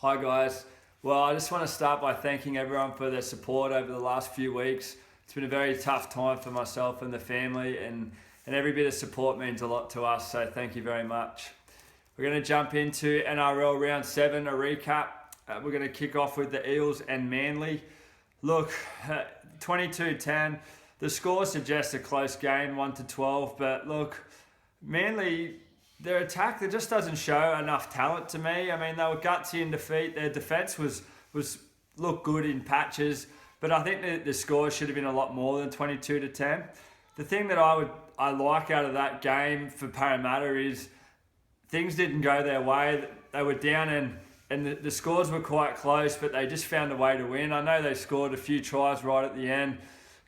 Hi guys. Well, I just want to start by thanking everyone for their support over the last few weeks. It's been a very tough time for myself and the family, and every bit of support means a lot to us, so thank you very much. We're going to jump into NRL Round 7, a recap. We're going to kick off with the Eels and Manly. Look, 22-10. The score suggests a close game, 1-12, but look, Manly, their attack, there just doesn't show enough talent to me. I mean, they were gutsy in defeat. Their defence was looked good in patches, but I think the score should have been a lot more than 22-10. The thing that I like out of that game for Parramatta is things didn't go their way. They were down and the scores were quite close, but they just found a way to win. I know they scored a few tries right at the end.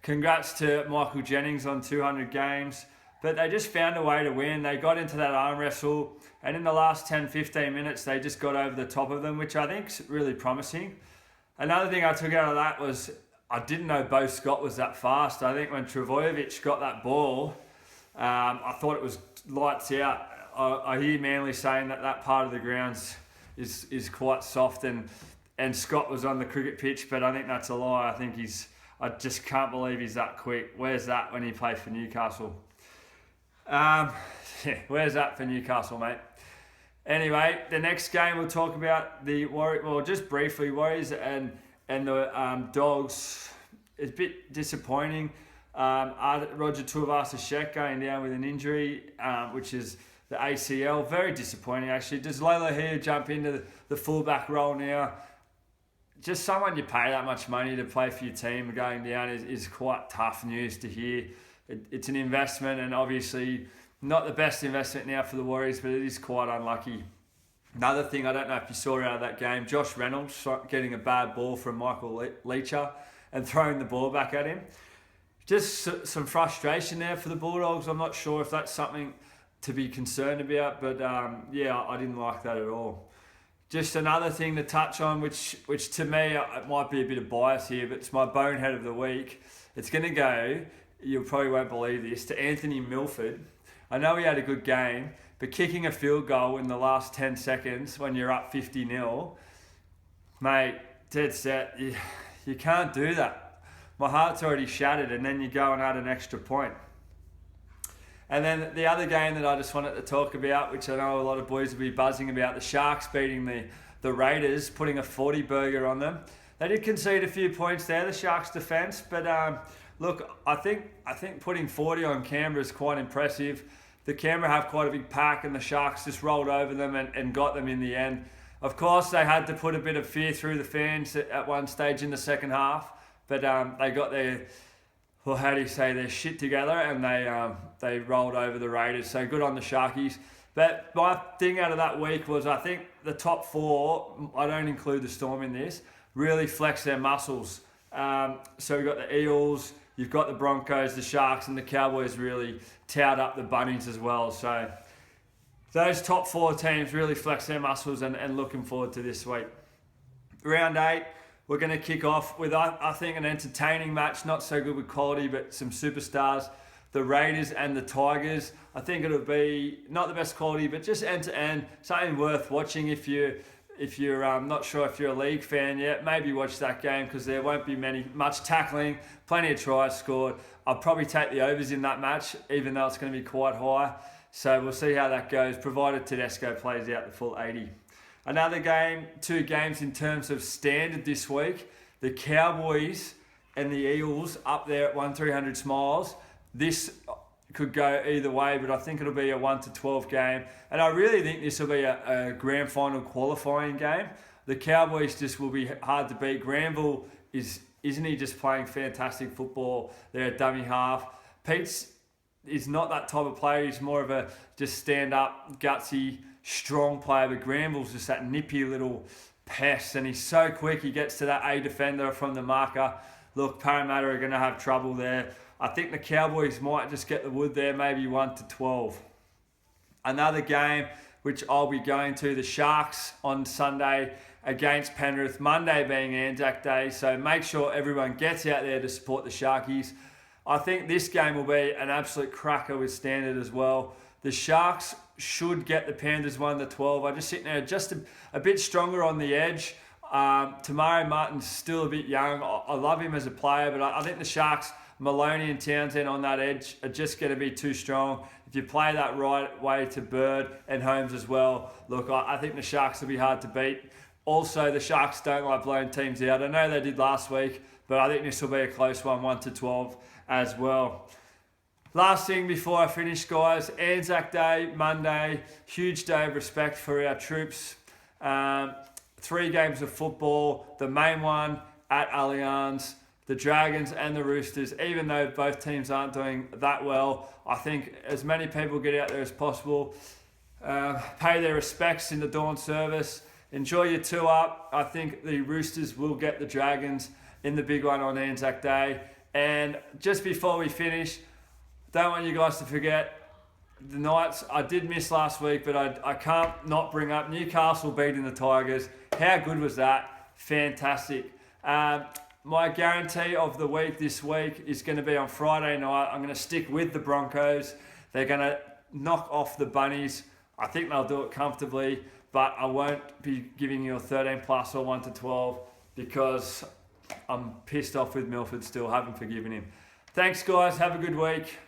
Congrats to Michael Jennings on 200 games. But they just found a way to win. They got into that arm wrestle, and in the last 10-15 minutes, they just got over the top of them, which I think is really promising. Another thing I took out of that was I didn't know Beau Scott was that fast. I think when Trbojevic got that ball, I thought it was lights out. I hear Manly saying that part of the grounds is quite soft, and Scott was on the cricket pitch, but I think that's a lie. I just can't believe he's that quick. Where's that when he played for Newcastle? Where's that for Newcastle, mate? Anyway, the next game we'll talk about the just briefly, Warriors and the Dogs. It's a bit disappointing. Roger Tuivasa-Sheck going down with an injury, which is the ACL. Very disappointing, actually. Does Lolohea jump into the fullback role now? Just someone you pay that much money to play for your team going down is quite tough news to hear. It's an investment, and obviously not the best investment now for the Warriors, but it is quite unlucky. Another thing, I don't know if you saw out of that game, Josh Reynolds getting a bad ball from Michael Leacher and throwing the ball back at him. Just some frustration there for the Bulldogs. I'm not sure if that's something to be concerned about, but I didn't like that at all. Just another thing to touch on, which to me, it might be a bit of bias here, but it's my bonehead of the week. It's going to go, you probably won't believe this, to Anthony Milford. I know he had a good game, but kicking a field goal in the last 10 seconds when you're up 50-0, mate, dead set, you can't do that. My heart's already shattered, and then you go and add an extra point. And then the other game that I just wanted to talk about, which I know a lot of boys will be buzzing about, the Sharks beating the Raiders, putting a 40 burger on them. They did concede a few points there, the Sharks' defence, but look, I think putting 40 on Canberra is quite impressive. The Canberra have quite a big pack, and the Sharks just rolled over them and got them in the end. Of course, they had to put a bit of fear through the fans at one stage in the second half, but they got their shit together, and they rolled over the Raiders. So good on the Sharkies. But my thing out of that week was I think the top four, I don't include the Storm in this, really flex their muscles. So we've got the Eels, you've got the Broncos, the Sharks, and the Cowboys really towed up the Bunnies as well. So those top four teams really flex their muscles, and looking forward to this week. Round 8, we're going to kick off with, I think, an entertaining match, not so good with quality, but some superstars. The Raiders and the Tigers. I think it'll be not the best quality, but just end-to-end, something worth watching if you're not sure if you're a league fan yet. Maybe watch that game because there won't be much tackling, plenty of tries scored. I'll probably take the overs in that match, even though it's going to be quite high. So we'll see how that goes, provided Tedesco plays out the full 80. Another game, 2 games in terms of standard this week. The Cowboys and the Eagles up there at 1-300 Smiles. This could go either way, but I think it'll be a 1-12 game. And I really think this will be a grand final qualifying game. The Cowboys just will be hard to beat. Granville, isn't he just playing fantastic football? They're a dummy half. Pete's is not that type of player. He's more of a just stand-up, gutsy, strong player. But Granville's just that nippy little pest, and he's so quick. He gets to that A defender from the marker. Look, Parramatta are going to have trouble there. I think the Cowboys might just get the wood there, maybe 1-12. Another game which I'll be going to, the Sharks on Sunday against Penrith, Monday being Anzac Day, so make sure everyone gets out there to support the Sharkies. I think this game will be an absolute cracker with standard as well. The Sharks should get the Panthers 1-12. I'm just sitting there just a bit stronger on the edge. Tamari Martin's still a bit young. I love him as a player, but I think the Sharks, Maloney and Townsend on that edge are just going to be too strong. If you play that right way to Bird and Holmes as well, look, I think the Sharks will be hard to beat. Also, the Sharks don't like blowing teams out. I know they did last week, but I think this will be a close one, 1-12 as well. Last thing before I finish, guys, Anzac Day, Monday, huge day of respect for our troops. 3 games of football, the main one at Allianz, the Dragons and the Roosters. Even though both teams aren't doing that well, I think as many people get out there as possible, pay their respects in the dawn service, enjoy your tour up. I think the Roosters will get the Dragons in the big one on Anzac Day. And just before we finish, don't want you guys to forget the Knights. I did miss last week, but I can't not bring up Newcastle beating the Tigers. How good was that? Fantastic. My guarantee of the week this week is going to be on Friday night. I'm going to stick with the Broncos. They're going to knock off the Bunnies. I think they'll do it comfortably, but I won't be giving you a 13 plus or 1-12 because I'm pissed off with Milford still. Haven't forgiven him. Thanks, guys. Have a good week.